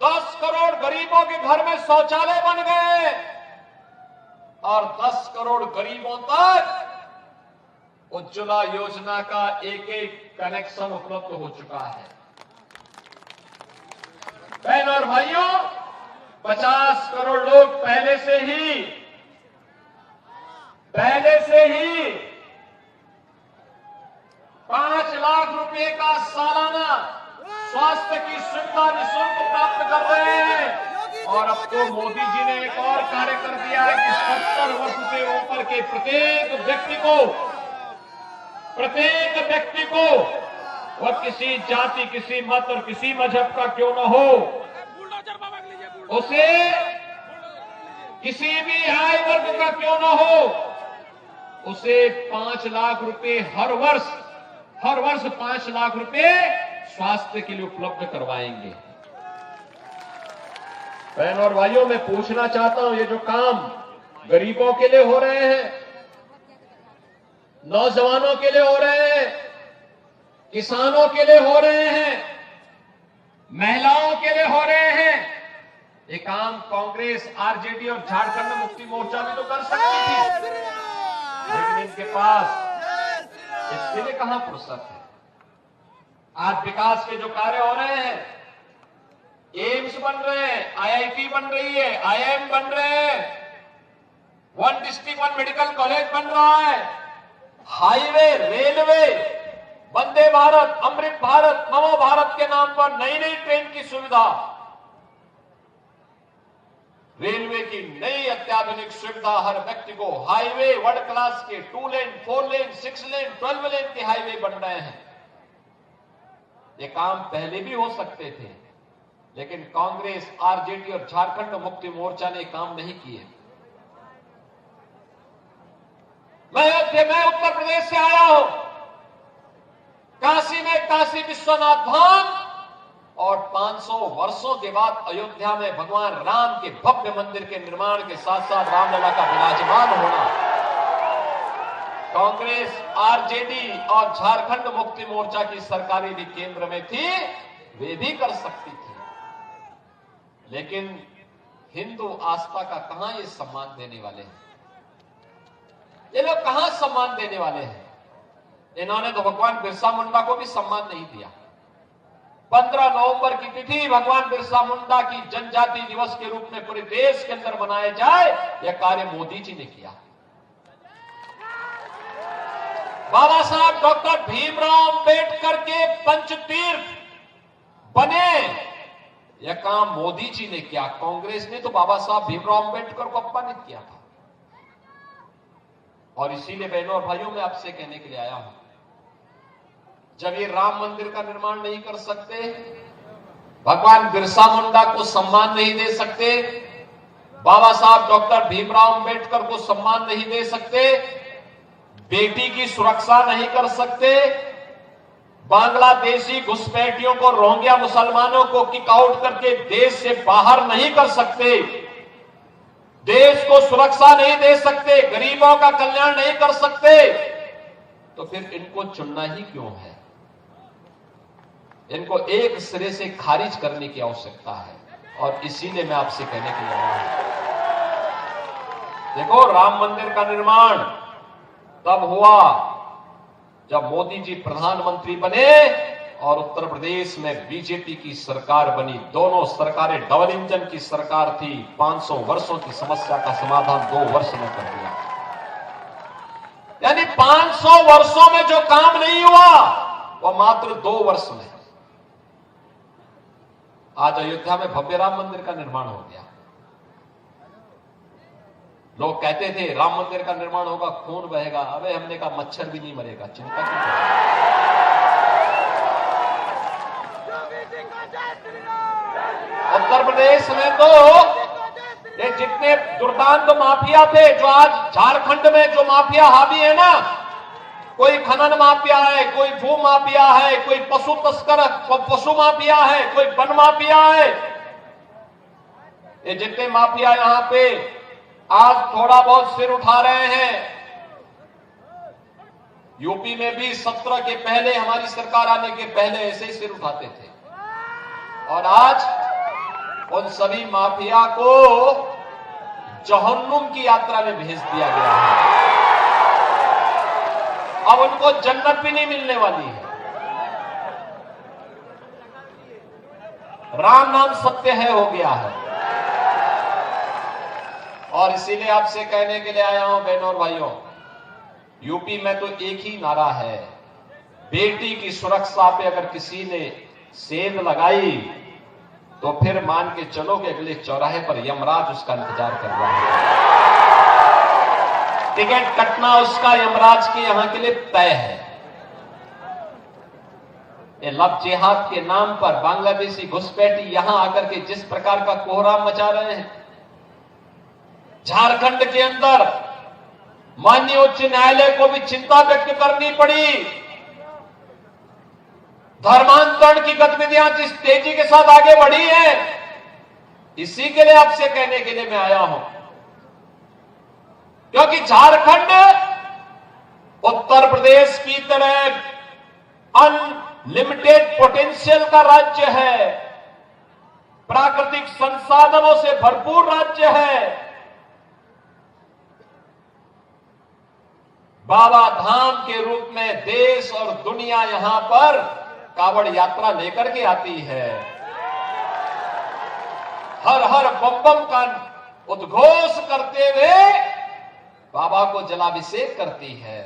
10 करोड़ गरीबों के घर में शौचालय बन गए और 10 करोड़ गरीबों तक उज्ज्वला योजना का एक एक कनेक्शन उपलब्ध हो चुका है। बहन और भाइयों, 50 करोड़ लोग पहले से ही 5 लाख रुपए का सालाना स्वास्थ्य की सुविधा निःशुल्क प्राप्त कर रहे हैं। और अब तो मोदी जी ने एक और कार्य कर दिया है कि 70 वर्ष से ऊपर के प्रत्येक व्यक्ति को वह किसी जाति, किसी मत और किसी मजहब का क्यों न हो, उसे किसी भी आय वर्ग का क्यों न हो, उसे 5 लाख रुपए हर वर्ष 5 लाख रुपए स्वास्थ्य के लिए उपलब्ध करवाएंगे। बहन और भाइयों, मैं पूछना चाहता हूं, ये जो काम गरीबों के लिए हो रहे हैं, नौजवानों के लिए हो रहे हैं, किसानों के लिए हो रहे हैं, महिलाओं के लिए हो रहे हैं, ये काम कांग्रेस, आरजेडी और झारखंड मुक्ति मोर्चा भी तो कर सकती थी, लेकिन इनके पास इसके लिए कहां फुर्सत है। आज विकास के जो कार्य हो रहे हैं, एम्स बन रहे हैं, आईआईटी बन रही है, आईआईएम बन रहे हैं, 1 डिस्ट्रिक्ट 1 मेडिकल कॉलेज बन रहा है, हाईवे, रेलवे, वंदे भारत, अमृत भारत, नमो भारत के नाम पर नई नई ट्रेन की सुविधा, रेलवे की नई अत्याधुनिक सुविधा, हर व्यक्ति को हाईवे, वर्ल्ड क्लास के 2 लेन, 4 लेन, 6 लेन, 12 लेन के हाईवे बन रहे हैं। ये काम पहले भी हो सकते थे, लेकिन कांग्रेस, आरजेडी और झारखंड मुक्ति मोर्चा ने काम नहीं किए। मैं उत्तर प्रदेश से आया हूं। काशी में काशी विश्वनाथ धाम और 500 वर्षों के बाद अयोध्या में भगवान राम के भव्य मंदिर के निर्माण के साथ साथ रामलला का विराजमान होना, कांग्रेस, आरजेडी और झारखंड मुक्ति मोर्चा की सरकारें भी केंद्र में थी, वे भी कर सकती थी, लेकिन हिंदू आस्था का कहां ये सम्मान देने वाले हैं? ये लोग कहां सम्मान देने वाले हैं? इन्होंने तो भगवान बिरसा मुंडा को भी सम्मान नहीं दिया। 15 नवंबर की तिथि भगवान बिरसा मुंडा की जनजाति दिवस के रूप में पूरे देश के अंदर मनाया जाए, यह कार्य मोदी जी ने किया। बाबा साहब डॉक्टर भीमराव अंबेडकर के पंचतीर्थ बने, यह काम मोदी जी ने किया। कांग्रेस ने तो बाबा साहब भीमराव अंबेडकर को अपमानित किया था। और इसीलिए बहनों और भाइयों, मैं आपसे कहने के लिए आया हूं, जब ये राम मंदिर का निर्माण नहीं कर सकते, भगवान बिरसा मुंडा को सम्मान नहीं दे सकते, बाबा साहब डॉक्टर भीमराव अंबेडकर को सम्मान नहीं दे सकते, बेटी की सुरक्षा नहीं कर सकते, बांग्लादेशी घुसपैठियों को, रोहिंग्या मुसलमानों को किक आउट करके देश से बाहर नहीं कर सकते, देश को सुरक्षा नहीं दे सकते, गरीबों का कल्याण नहीं कर सकते, तो फिर इनको चुनना ही क्यों है? इनको एक सिरे से खारिज करने की आवश्यकता है। और इसीलिए मैं आपसे कहने के लिए आया हूं, देखो, राम मंदिर का निर्माण तब हुआ जब मोदी जी प्रधानमंत्री बने और उत्तर प्रदेश में बीजेपी की सरकार बनी। दोनों सरकारें डबल इंजन की सरकार थी। 500 वर्षों की समस्या का समाधान 2 वर्ष में कर दिया। यानी 500 वर्षों में जो काम नहीं हुआ, वो मात्र 2 वर्ष में आज अयोध्या में भव्य राम मंदिर का निर्माण हो गया। लोग कहते थे राम मंदिर का निर्माण होगा, खून बहेगा। अबे हमने कहा मच्छर भी नहीं मरेगा, चिंता क्यों कर रहे हो? उत्तर प्रदेश में तो ये जितने दुर्दांत माफिया थे, जो आज झारखंड में जो माफिया हावी है ना, कोई खनन माफिया है, कोई भू माफिया है, कोई पशु तस्कर, पशु माफिया है, कोई वन माफिया है, ये जितने माफिया यहां पे आज थोड़ा बहुत सिर उठा रहे हैं। यूपी में भी 17 के पहले, हमारी सरकार आने के पहले ऐसे ही सिर उठाते थे। और आज उन सभी माफिया को जहन्नुम की यात्रा में भेज दिया गया है। अब उनको जन्नत भी नहीं मिलने वाली है। राम नाम सत्य है हो गया है। और इसीलिए आपसे कहने के लिए आया हूं बहनों और भाइयों, यूपी में तो एक ही नारा है, बेटी की सुरक्षा पे अगर किसी ने सेंध लगाई तो फिर मान के चलो कि अगले चौराहे पर यमराज उसका इंतजार कर रहा है। टिकट कटना उसका यमराज के यहां के लिए तय है। ये लव जिहाद के नाम पर बांग्लादेशी घुसपैठी यहां आकर के जिस प्रकार का कोहराम मचा रहे हैं, झारखंड के अंदर माननीय उच्च न्यायालय को भी चिंता व्यक्त करनी पड़ी। धर्मांतरण की गतिविधियां जिस तेजी के साथ आगे बढ़ी है, इसी के लिए आपसे कहने के लिए मैं आया हूं, क्योंकि झारखंड उत्तर प्रदेश की तरह अनलिमिटेड पोटेंशियल का राज्य है, प्राकृतिक संसाधनों से भरपूर राज्य है। बाबा धाम के रूप में देश और दुनिया यहां पर कावड़ यात्रा लेकर के आती है। हर हर बम बम का उद्घोष करते हुए बाबा को जलाभिषेक करती है।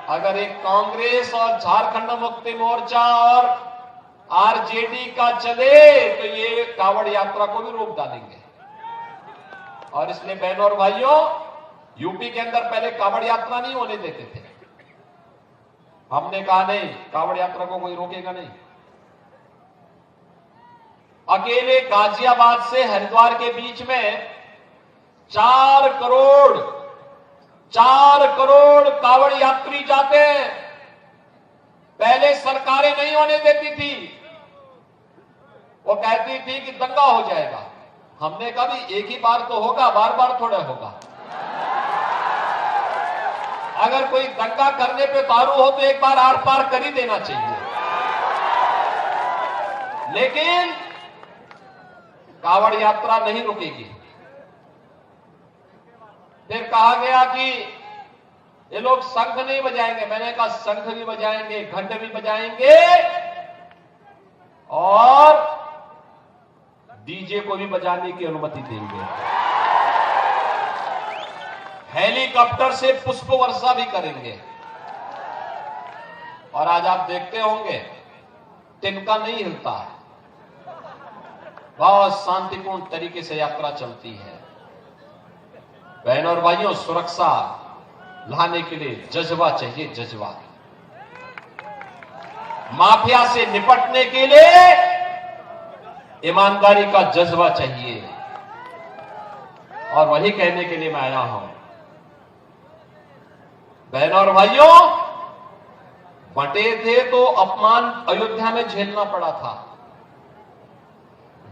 अगर एक कांग्रेस और झारखंड मुक्ति मोर्चा और आरजेडी का चले तो ये कावड़ यात्रा को भी रोक डालेंगे। और इसलिए बहनों और भाइयों, यूपी के अंदर पहले कावड़ यात्रा नहीं होने देते थे। हमने कहा नहीं, कावड़ यात्रा को कोई रोकेगा नहीं। अकेले गाजियाबाद से हरिद्वार के बीच में 4 करोड़ कावड़ यात्री जाते हैं। पहले सरकारें नहीं होने देती थी, वो कहती थी कि दंगा हो जाएगा। हमने कहा भी एक ही बार तो होगा, बार बार थोड़ा होगा। अगर कोई दंगा करने पे उतारू हो तो एक बार आर पार कर ही देना चाहिए। लेकिन कावड़ यात्रा नहीं रुकेगी। फिर कहा गया कि ये लोग शंख नहीं बजाएंगे। मैंने कहा शंख भी बजाएंगे, घंट भी बजाएंगे और डीजे को भी बजाने की अनुमति देंगे। हेलीकॉप्टर से पुष्प वर्षा भी करेंगे। और आज आप देखते होंगे तिनका नहीं हिलता है, बहुत शांतिपूर्ण तरीके से यात्रा चलती है। बहनों और भाइयों, सुरक्षा लाने के लिए जज्बा चाहिए, जज्बा। माफिया से निपटने के लिए ईमानदारी का जज्बा चाहिए। और वही कहने के लिए मैं आया हूं। बहनों और भाइयों, बटे थे तो अपमान अयोध्या में झेलना पड़ा था,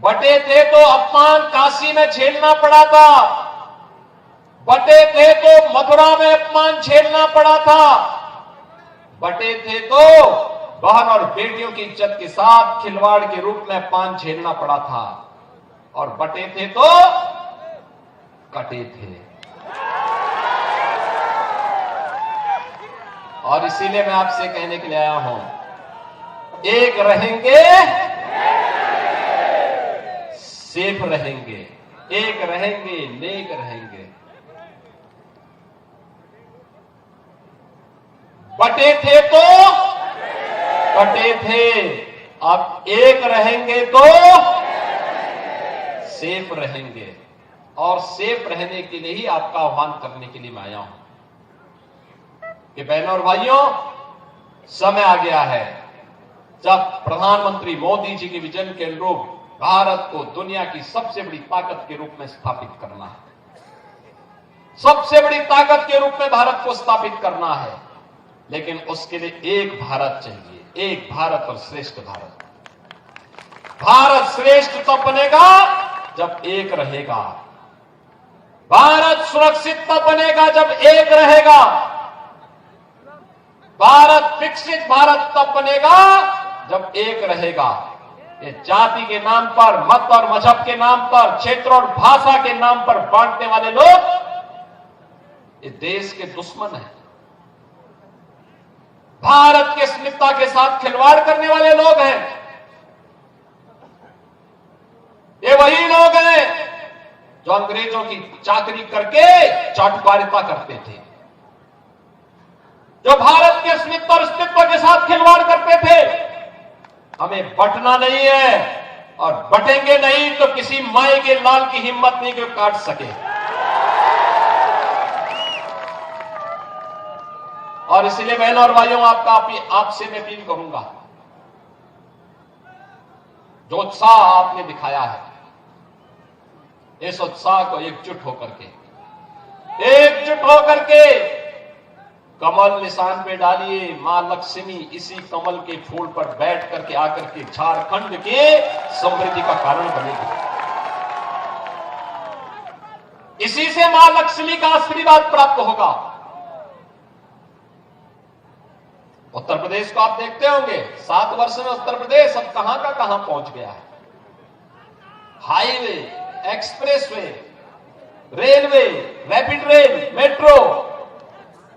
बटे थे तो अपमान काशी में झेलना पड़ा था, बटे थे तो मथुरा में अपमान झेलना पड़ा था, बटे थे तो बहन और बेटियों की इज्जत के साथ खिलवाड़ के रूप में अपमान झेलना पड़ा था, और बटे थे तो कटे थे। और इसीलिए मैं आपसे कहने के लिए आया हूं, एक रहेंगे सेफ रहेंगे, एक रहेंगे नेक रहेंगे। बटे थे तो कटे थे, अब एक रहेंगे तो सेफ रहेंगे। और सेफ रहने के लिए ही आपका आह्वान करने के लिए मैं आया हूं कि बहनों और भाइयों, समय आ गया है जब प्रधानमंत्री मोदी जी के विजन के अनुरूप भारत को दुनिया की सबसे बड़ी ताकत के रूप में स्थापित करना है। सबसे बड़ी ताकत के रूप में भारत को स्थापित करना है, लेकिन उसके लिए एक भारत चाहिए, एक भारत और श्रेष्ठ भारत। भारत श्रेष्ठ तब बनेगा जब एक रहेगा, भारत सुरक्षित तब बनेगा जब एक रहेगा, भारत विकसित भारत तब बनेगा जब एक रहेगा, ये जाति के नाम पर, मत और मजहब के नाम पर, क्षेत्र और भाषा के नाम पर बांटने वाले लोग ये देश के दुश्मन हैं। भारत के अस्मिता के साथ खिलवाड़ करने वाले लोग हैं। ये वही लोग हैं जो अंग्रेजों की चाकरी करके चाटुकारिता करते थे, जो भारत के अस्मिता और अस्तित्व के साथ खिलवाड़ करते थे। हमें बंटना नहीं है, और बटेंगे नहीं तो किसी माई के लाल की हिम्मत नहीं कि काट सके। और इसलिए बहनों और भाइयों, आपसे मैं अपील करूंगा, जो उत्साह आपने दिखाया है, इस उत्साह को एकजुट होकर के कमल निशान पे डालिए। मां लक्ष्मी इसी कमल के फूल पर बैठ करके आकर के झारखंड के समृद्धि का कारण बनेगी। इसी से मां लक्ष्मी का आशीर्वाद प्राप्त होगा। उत्तर प्रदेश को आप देखते होंगे, 7 वर्ष में उत्तर प्रदेश अब कहां का कहां पहुंच गया है। Highway, expressway, railway, rapid rail, metro,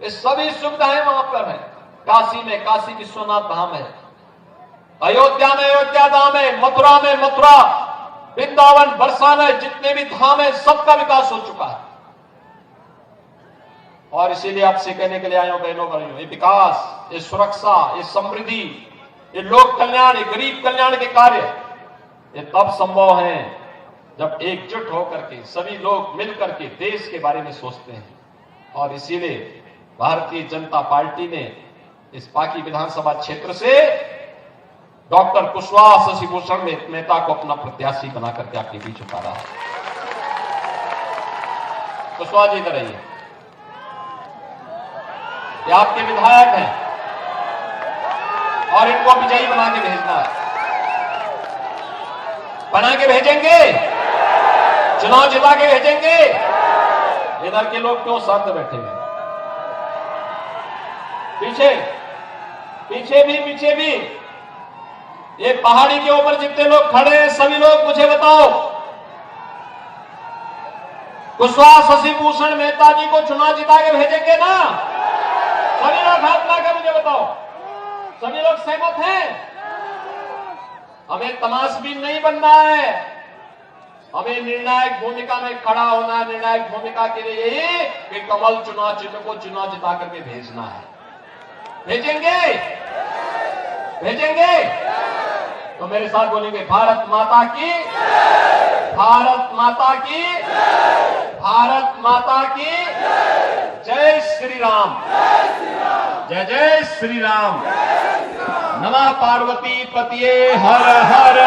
ये सभी सुविधाएं वहां पर है। काशी में काशी विश्वनाथ धाम है, अयोध्या में अयोध्या धाम है, मथुरा में मथुरा, वृंदावन, बरसाना, जितने भी धाम है सबका विकास हो चुका है। और इसीलिए आपसे कहने के लिए आया हूं बहनों भाइयों, ये विकास, ये सुरक्षा, ये समृद्धि, ये लोक कल्याण, ये गरीब कल्याण के कार्य ये तब संभव है जब एकजुट होकर के सभी लोग मिलकर के देश के बारे में सोचते हैं। और इसीलिए भारतीय जनता पार्टी ने इस पाकी विधानसभा क्षेत्र से डॉक्टर कुशवाहा शशिभूषण मेहता को अपना प्रत्याशी बना करके आपके बीच उतारा है। कुशवाहा जी इधर आइए, ये आपके विधायक हैं और इनको विजयी बना के भेजना है। बना के भेजेंगे, चुनाव जिता के भेजेंगे। इधर के लोग क्यों शांत बैठे हैं? पीछे भी ये पहाड़ी के ऊपर जितने लोग खड़े हैं सभी लोग मुझे बताओ, कुशवाहा शशिभूषण मेहता जी को चुनाव जिता के भेजेंगे ना? सभी लोग हाथ लाकर मुझे बताओ, सभी लोग सहमत हैं? हमें तमाशबीन नहीं बनना है, हमें निर्णायक भूमिका में खड़ा होना है। निर्णायक भूमिका के लिए यही कि कमल चुनाव चिन्ह को चुनाव जिता करके भेजना है। भेजेंगे तो मेरे साथ बोलेंगे, भारत माता की, भारत माता की, भारत माता की जय श्री राम, जय जय श्री राम। नमः पार्वती पतिये हर हर